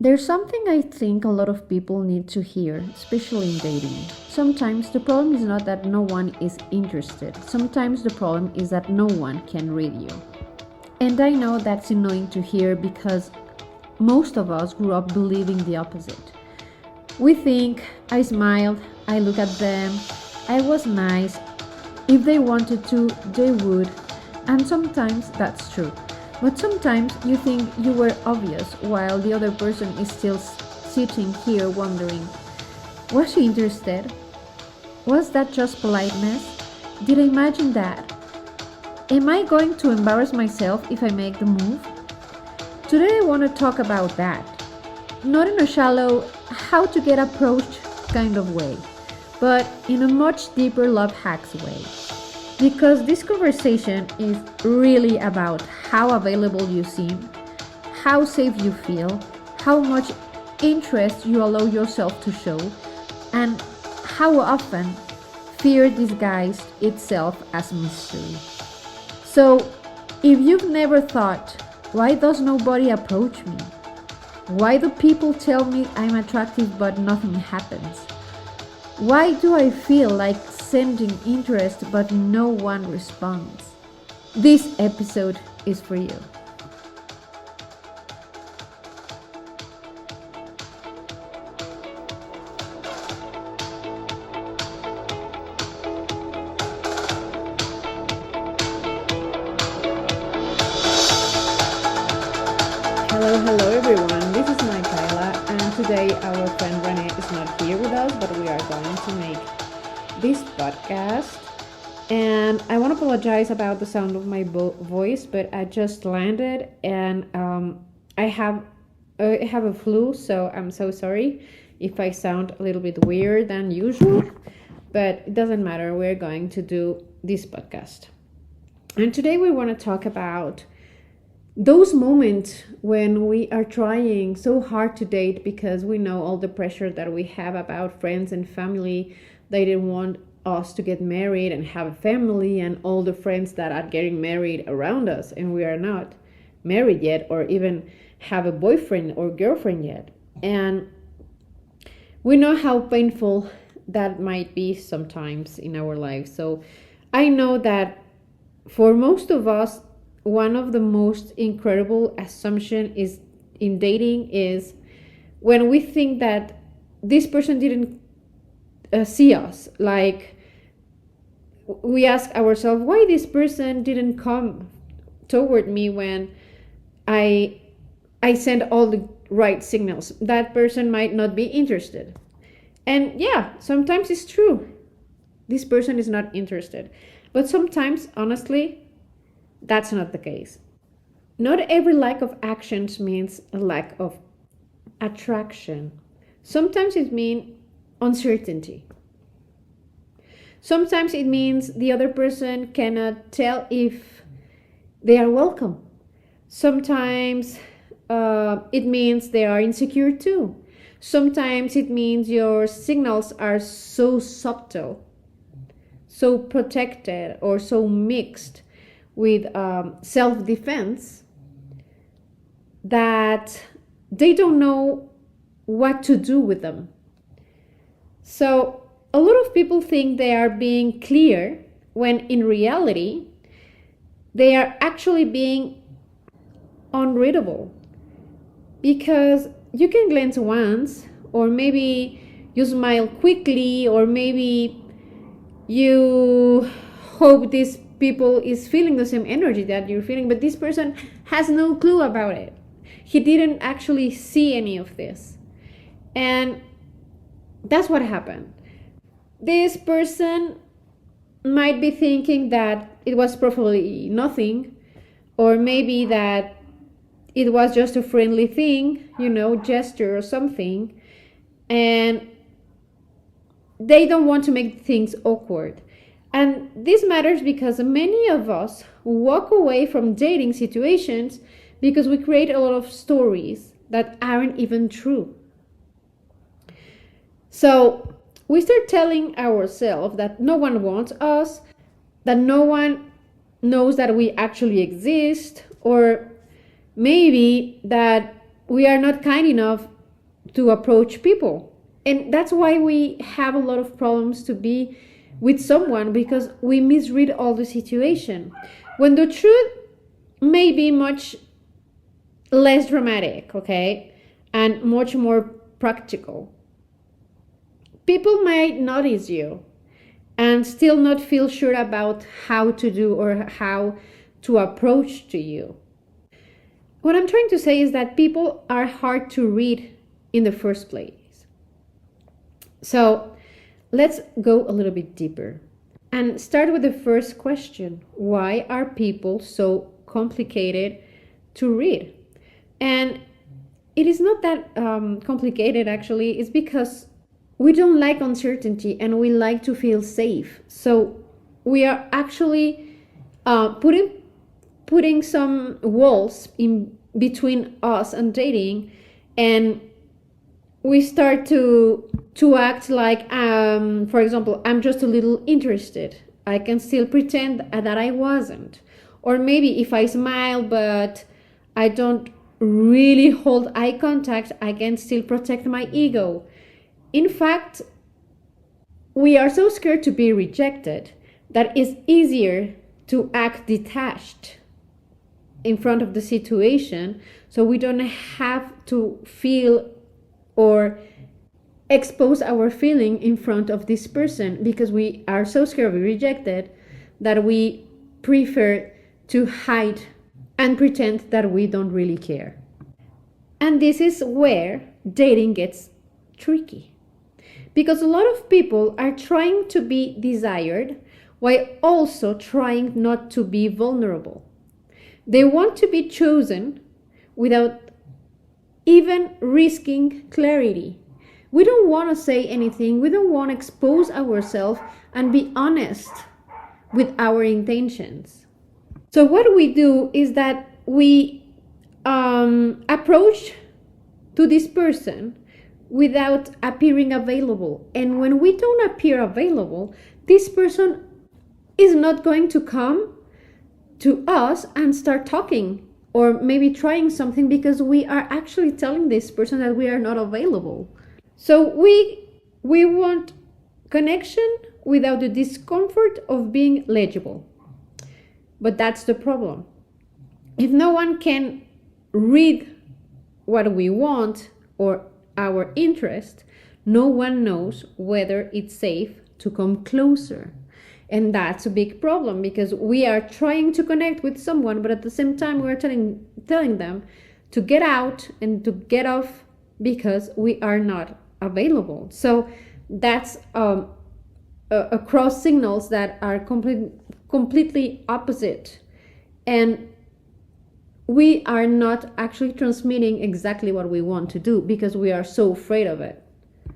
There's something I think a lot of people need to hear, especially in dating. Sometimes the problem is not that no one is interested. Sometimes the problem is that no one can read you. And I know that's annoying to hear because most of us grew up believing the opposite. We think, I smiled, I look at them, I was nice. If they wanted to, they would. And sometimes that's true. But sometimes you think you were obvious while the other person is still sitting here wondering, was she interested? Was that just politeness? Did I imagine that? Am I going to embarrass myself if I make the move? Today I want to talk about that. Not in a shallow, how to get approached kind of way, but in a much deeper love hacks way. Because this conversation is really about how available you seem, how safe you feel, how much interest you allow yourself to show, and how often fear disguised itself as mystery. So, if you've never thought, why does nobody approach me? Why do people tell me I'm attractive but nothing happens? Why do I feel like sending interest but no one responds? This episode is for you. Hello everyone, this is Michaela, and today our friend Renee is not here with us, but we are going to make this podcast. And I want to apologize about the sound of my voice, but I just landed and I have a flu, so I'm so sorry if I sound a little bit weird than usual, but it doesn't matter. We're going to do this podcast. And today we want to talk about those moments when we are trying so hard to date because we know all the pressure that we have about friends and family. They didn't want us to get married and have a family, and all the friends that are getting married around us, and we are not married yet or even have a boyfriend or girlfriend yet. And we know how painful that might be sometimes in our lives. So I know that for most of us, one of the most incredible assumption is in dating is when we think that this person didn't see us. Like, we ask ourselves why this person didn't come toward me when I send all the right signals. That person might not be interested. And yeah, sometimes it's true. This person is not interested. But sometimes, honestly, that's not the case. Not every lack of actions means a lack of attraction. Sometimes it means uncertainty. Sometimes it means the other person cannot tell if they are welcome. Sometimes it means they are insecure too. Sometimes it means your signals are so subtle, so protected, or so mixed with self-defense that they don't know what to do with them. So a lot of people think they are being clear when in reality they are actually being unreadable, because you can glance once, or maybe you smile quickly, or maybe you hope this people is feeling the same energy that you're feeling, but this person has no clue about it. He didn't actually see any of this. And that's what happened. This person might be thinking that it was probably nothing, or maybe that it was just a friendly thing, gesture or something, and they don't want to make things awkward. And this matters because many of us walk away from dating situations because we create a lot of stories that aren't even true. So we start telling ourselves that no one wants us, that no one knows that we actually exist, or maybe that we are not kind enough to approach people. And that's why we have a lot of problems to be with someone, because we misread all the situation. When the truth may be much less dramatic, okay, and much more practical. People might notice you and still not feel sure about how to do or how to approach to you. What I'm trying to say is that people are hard to read in the first place. So let's go a little bit deeper and start with the first question. Why are people so complicated to read? And it is not that complicated, actually. It's because we don't like uncertainty and we like to feel safe. So we are actually putting some walls in between us and dating, and we start to act like, for example, I'm just a little interested. I can still pretend that I wasn't. Or maybe if I smile but I don't really hold eye contact, I can still protect my ego. In fact, we are so scared to be rejected that it's easier to act detached in front of the situation, so we don't have to feel or expose our feeling in front of this person, because we are so scared of being rejected that we prefer to hide and pretend that we don't really care. And this is where dating gets tricky, because a lot of people are trying to be desired while also trying not to be vulnerable. They want to be chosen without even risking clarity. We don't want to say anything. We don't want to expose ourselves and be honest with our intentions. So what we do is that we approach to this person without appearing available. And when we don't appear available, this person is not going to come to us and start talking or maybe trying something, because we are actually telling this person that we are not available. So we want connection without the discomfort of being legible. But that's the problem. If no one can read what we want or our interest, no one knows whether it's safe to come closer. And that's a big problem, because we are trying to connect with someone, but at the same time we're telling them to get out and to get off because we are not available. So that's across signals that are completely opposite, and we are not actually transmitting exactly what we want to do because we are so afraid of it.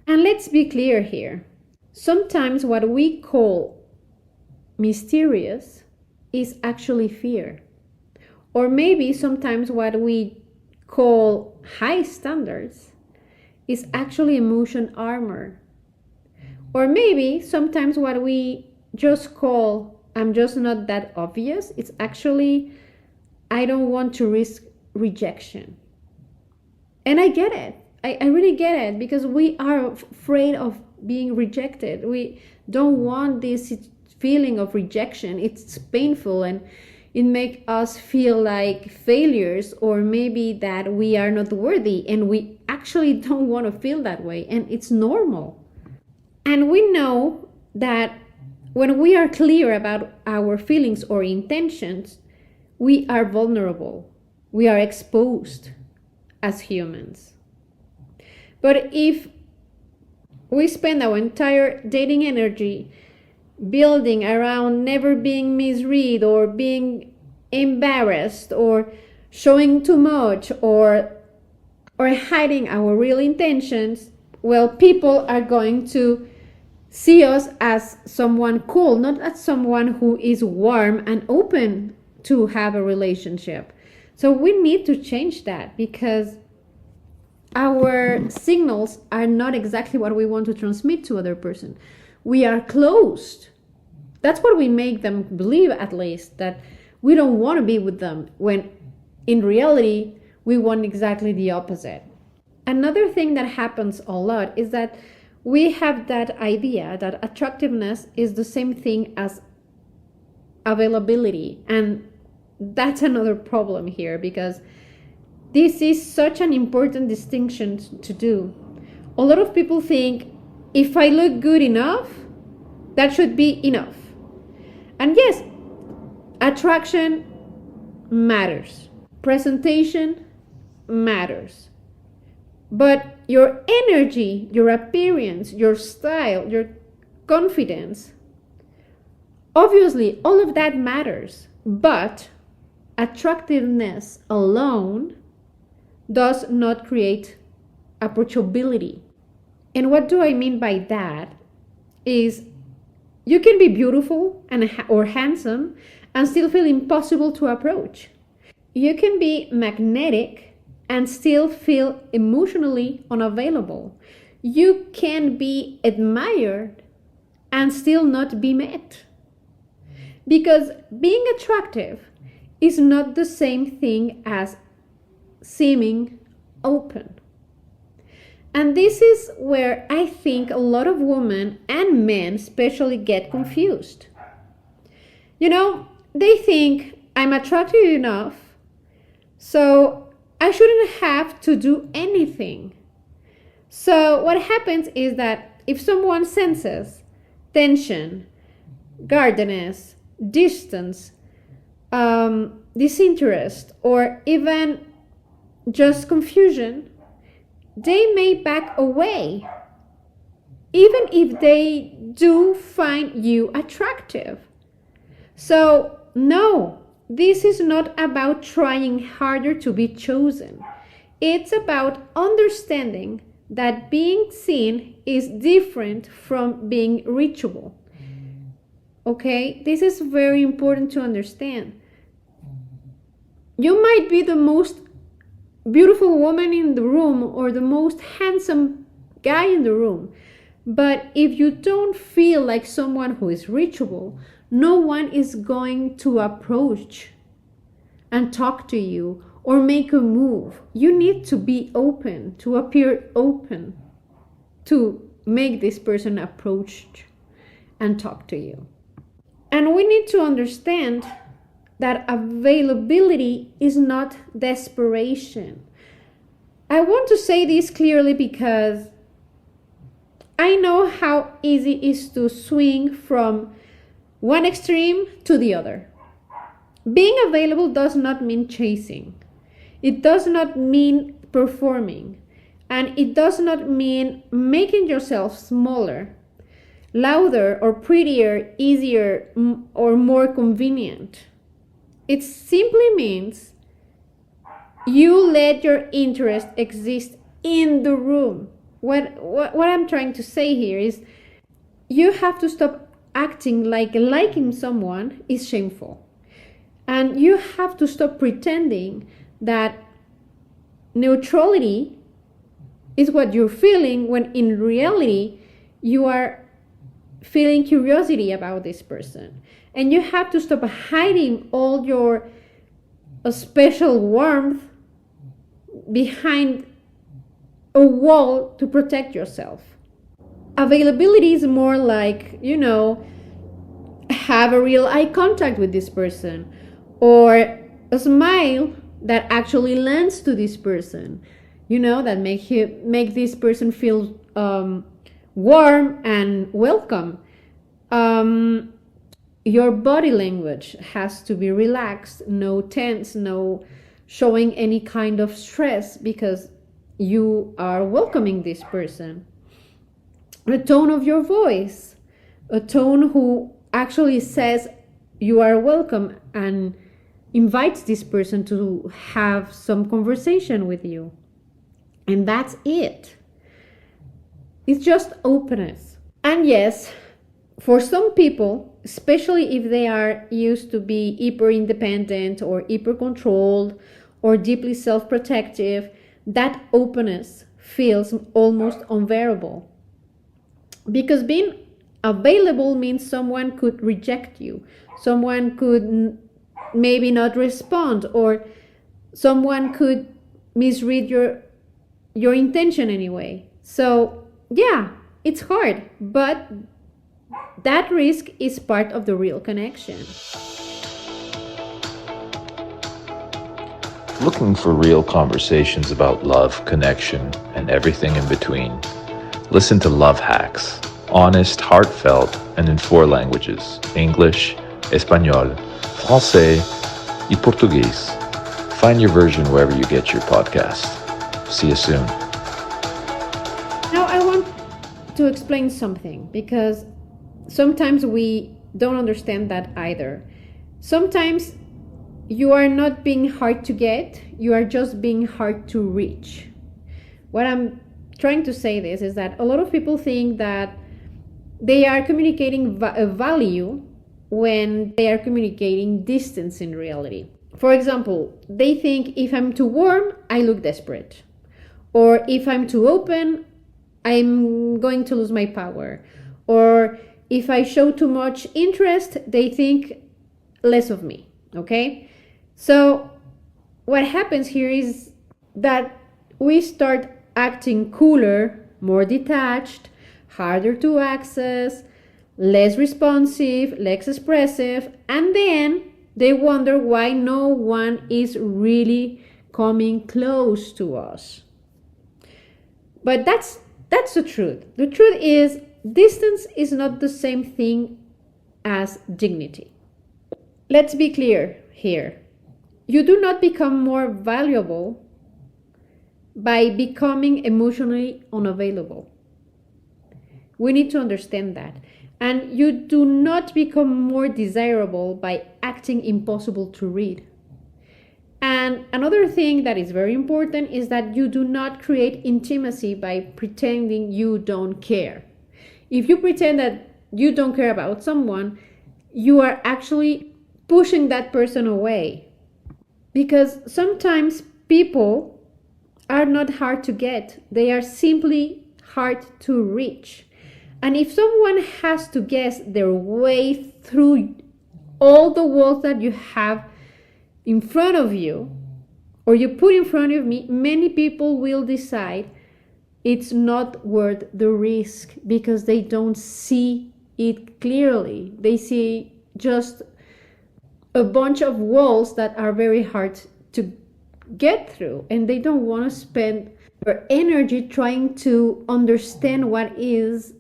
And let's be clear here. Sometimes what we call mysterious is actually fear. Or maybe sometimes what we call high standards is actually emotion armor. Or maybe sometimes what we just call I'm just not that obvious, it's actually I don't want to risk rejection. And I get it. I really get it, because we are afraid of being rejected. We don't want this feeling of rejection. It's painful and it makes us feel like failures, or maybe that we are not worthy, and we actually don't want to feel that way, and it's normal. And we know that when we are clear about our feelings or intentions, we are vulnerable. We are exposed as humans. But if we spend our entire dating energy building around never being misread or being embarrassed or showing too much or hiding our real intentions, well, people are going to see us as someone cool, not as someone who is warm and open to have a relationship. So we need to change that, because our signals are not exactly what we want to transmit to other person. We are closed. That's what we make them believe, at least, that we don't want to be with them, when in reality we want exactly the opposite. Another thing that happens a lot is that we have that idea that attractiveness is the same thing as availability. And that's another problem here, because this is such an important distinction to do. A lot of people think if I look good enough, that should be enough. And yes, attraction matters. Presentation matters. But your energy, your appearance, your style, your confidence, obviously all of that matters. But attractiveness alone does not create approachability. And what do I mean by that is you can be beautiful or handsome and still feel impossible to approach. You can be magnetic and still feel emotionally unavailable. You can be admired and still not be met. Because being attractive is not the same thing as seeming open. And this is where I think a lot of women and men especially get confused. They think I'm attractive enough, so I shouldn't have to do anything. So what happens is that if someone senses tension, guardedness, distance, disinterest, or even just confusion, they may back away, even if they do find you attractive. So, no, this is not about trying harder to be chosen. It's about understanding that being seen is different from being reachable. Okay, this is very important to understand. You might be the most beautiful woman in the room or the most handsome guy in the room, but if you don't feel like someone who is reachable, no one is going to approach and talk to you or make a move. You need to be open, to appear open, to make this person approach and talk to you. And we need to understand that availability is not desperation. I want to say this clearly because I know how easy it is to swing from one extreme to the other. Being available does not mean chasing. It does not mean performing. And it does not mean making yourself smaller, louder, or prettier, easier, or more convenient. It simply means you let your interest exist in the room. What I'm trying to say here is you have to stop acting like liking someone is shameful. And you have to stop pretending that neutrality is what you're feeling when in reality you are feeling curiosity about this person. And you have to stop hiding all your special warmth behind a wall to protect yourself. Availability is more like, have a real eye contact with this person, or a smile that actually lands to this person, that make this person feel warm and welcome. Your body language has to be relaxed, no tense, no showing any kind of stress, because you are welcoming this person. A tone of your voice, a tone who actually says you are welcome and invites this person to have some conversation with you. And that's it. It's just openness. And yes, for some people, especially if they are used to be hyper independent or hyper controlled or deeply self-protective, that openness feels almost unbearable. Because being available means someone could reject you, someone could maybe not respond, or someone could misread your intention anyway. So yeah, it's hard, but that risk is part of the real connection. Looking for real conversations about love, connection, and everything in between? Listen to Love Hacks, honest, heartfelt, and in 4 languages: English, Espanol, Francais, and Portuguese. Find your version wherever you get your podcast. See you soon. Now I want to explain something, because sometimes we don't understand that either. Sometimes you are not being hard to get, you are just being hard to reach. What I'm trying to say this is that a lot of people think that they are communicating a value when they are communicating distance in reality. For example, they think if I'm too warm, I look desperate. Or if I'm too open, I'm going to lose my power. Or if I show too much interest, they think less of me, okay? So what happens here is that we start acting cooler, more detached, harder to access, less responsive, less expressive, and then they wonder why no one is really coming close to us. But that's the truth. The truth is, distance is not the same thing as dignity. Let's be clear here. You do not become more valuable by becoming emotionally unavailable. We need to understand that. And you do not become more desirable by acting impossible to read. And another thing that is very important is that you do not create intimacy by pretending you don't care. If you pretend that you don't care about someone, you are actually pushing that person away. Because sometimes people are not hard to get, they are simply hard to reach. And if someone has to guess their way through all the walls that you have in front of you, or you put in front of me, many people will decide it's not worth the risk because they don't see it clearly. They see just a bunch of walls that are very hard to get through, and they don't want to spend their energy trying to understand what is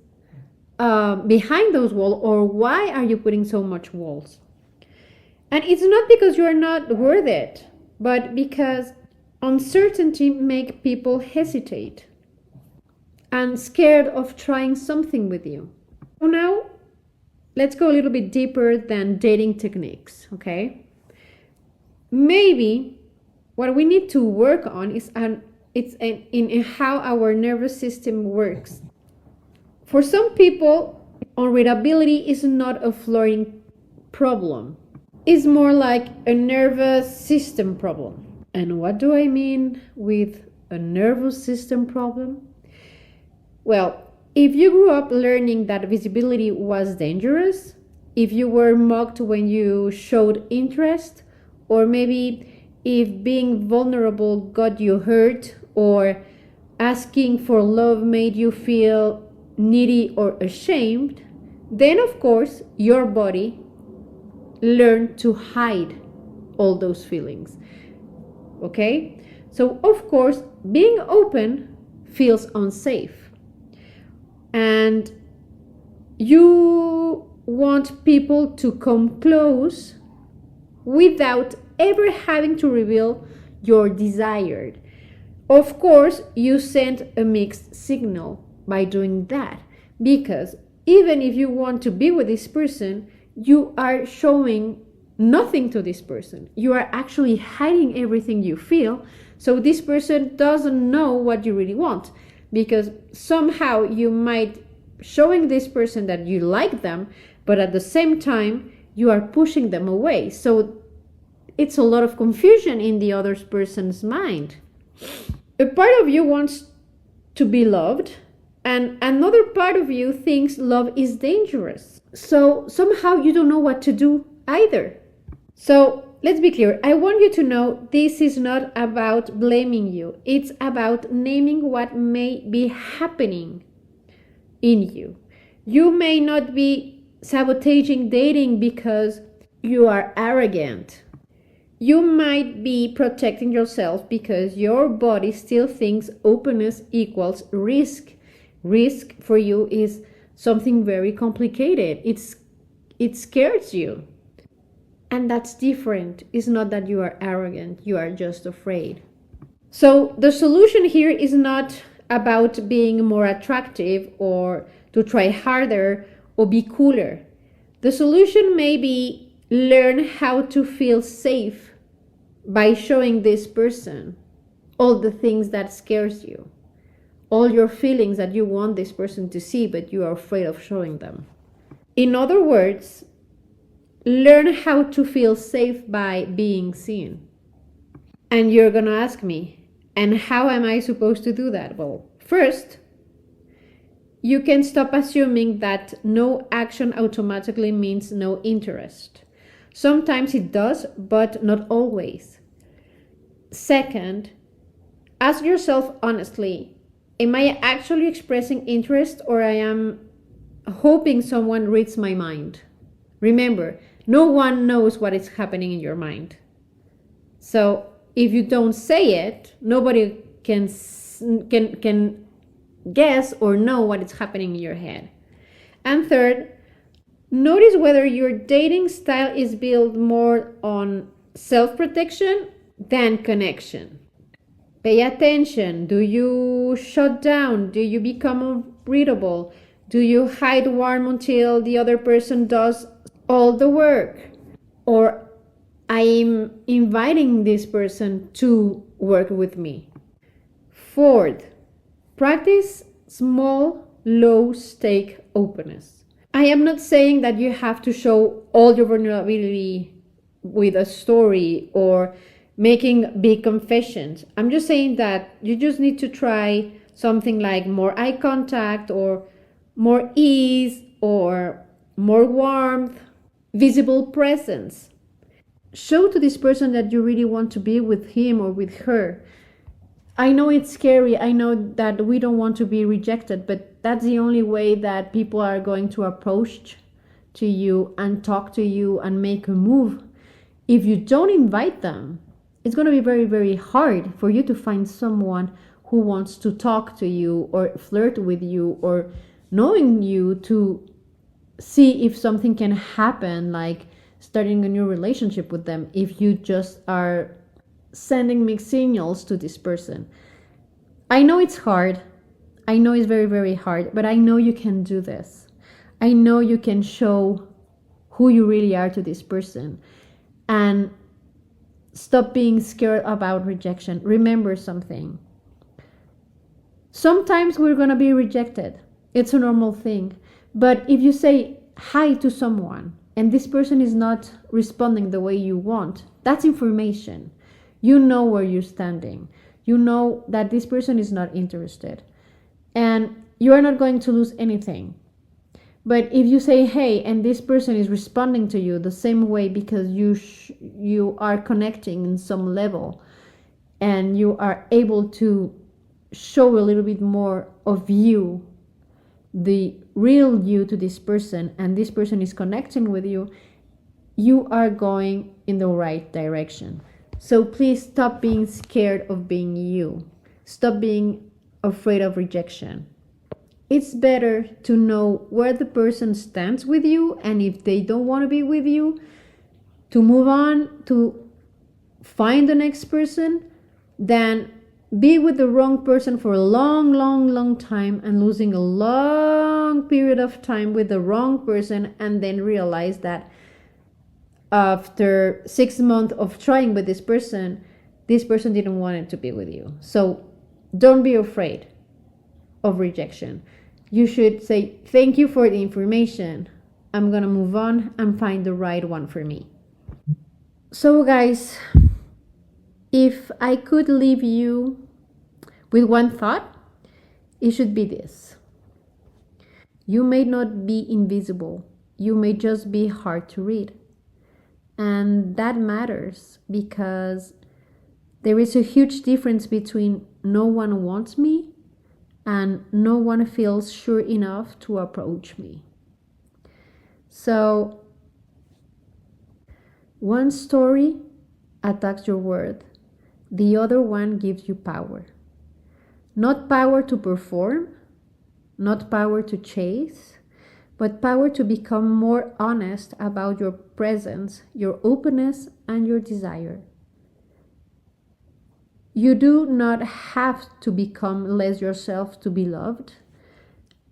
behind those walls, or why are you putting so much walls. And it's not because you're not worth it, but because uncertainty makes people hesitate and scared of trying something with you. So now let's go a little bit deeper than dating techniques, okay? Maybe what we need to work on is in how our nervous system works. For some people, unreadability is not a flirting problem. It's more like a nervous system problem. And what do I mean with a nervous system problem? Well, if you grew up learning that visibility was dangerous, if you were mocked when you showed interest, or maybe if being vulnerable got you hurt, or asking for love made you feel needy or ashamed, then of course your body learned to hide all those feelings. Okay? So of course being open feels unsafe. And you want people to come close without ever having to reveal your desired. Of course, you send a mixed signal by doing that, because even if you want to be with this person, you are showing nothing to this person. You are actually hiding everything you feel, so this person doesn't know what you really want, because somehow you might showing this person that you like them, but at the same time you are pushing them away. So it's a lot of confusion in the other person's mind. A part of you wants to be loved, and another part of you thinks love is dangerous. So somehow you don't know what to do either. So let's be clear. I want you to know this is not about blaming you. It's about naming what may be happening in you. You may not be sabotaging dating because you are arrogant. You might be protecting yourself because your body still thinks openness equals risk. Risk for you is something very complicated. It scares you. And that's different. It's not that you are arrogant, you are just afraid. So the solution here is not about being more attractive or to try harder or be cooler. The solution may be learn how to feel safe by showing this person all the things that scares you, all your feelings that you want this person to see but you are afraid of showing them. In other words, learn how to feel safe by being seen. And you're gonna ask me, and how am I supposed to do that? Well, first, you can stop assuming that no action automatically means no interest. Sometimes it does, but not always. Second, ask yourself honestly, am I actually expressing interest or I am hoping someone reads my mind? Remember, no one knows what is happening in your mind. So if you don't say it, nobody can guess or know what is happening in your head. And third, notice whether your dating style is built more on self-protection than connection. Pay attention. Do you shut down? Do you become unreadable? Do you hide warm until the other person does all the work? Or I'm inviting this person to work with me. Fourth, practice small, low-stake openness. I am not saying that you have to show all your vulnerability with a story or making big confessions. I'm just saying that you just need to try something like more eye contact or more ease or more warmth, visible presence. Show to this person that you really want to be with him or with her. I know it's scary. I know that we don't want to be rejected, but that's the only way that people are going to approach to you and talk to you and make a move. If you don't invite them, it's going to be very, very hard for you to find someone who wants to talk to you or flirt with you or knowing you to see if something can happen, like starting a new relationship with them, if you just are sending mixed signals to this person. I know it's hard. I know it's very, very hard, but I know you can do this. I know you can show who you really are to this person and stop being scared about rejection. Remember something. Sometimes we're going to be rejected. It's a normal thing. But if you say hi to someone and this person is not responding the way you want, that's information. You know where you're standing. You know that this person is not interested. And you are not going to lose anything. But if you say, hey, and this person is responding to you the same way because you are connecting in some level and you are able to show a little bit more of you, the real you to this person, and this person is connecting with you, you are going in the right direction. So please stop being scared of being you. Stop being afraid of rejection. It's better to know where the person stands with you, and if they don't want to be with you, to move on, to find the next person, than be with the wrong person for a long time and losing a long period of time with the wrong person, and then realize that after 6 months of trying with this person didn't want it to be with you. So don't be afraid of rejection. You should say, thank you for the information. I'm gonna move on and find the right one for me. So guys, if I could leave you with one thought, it should be this. You may not be invisible. You may just be hard to read. And that matters because there is a huge difference between no one wants me and no one feels sure enough to approach me. So, one story attacks your worth, the other one gives you power. Not power to perform, not power to chase, but power to become more honest about your presence, your openness, and your desire. You do not have to become less yourself to be loved,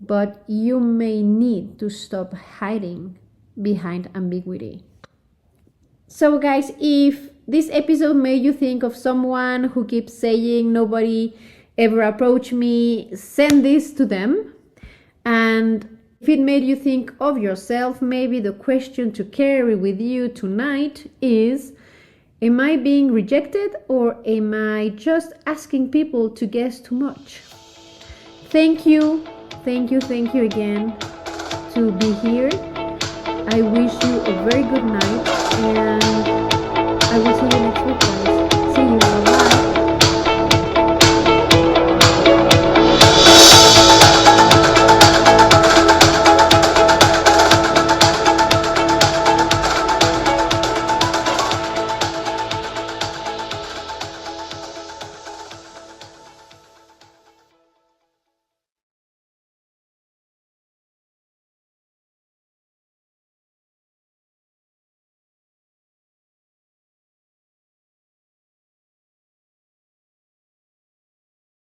but you may need to stop hiding behind ambiguity. So, guys, if this episode made you think of someone who keeps saying nobody ever approached me, send this to them. And if it made you think of yourself, maybe the question to carry with you tonight is, am I being rejected or am I just asking people to guess too much? Thank you again to be here. I wish you a very good night and I will see you next time.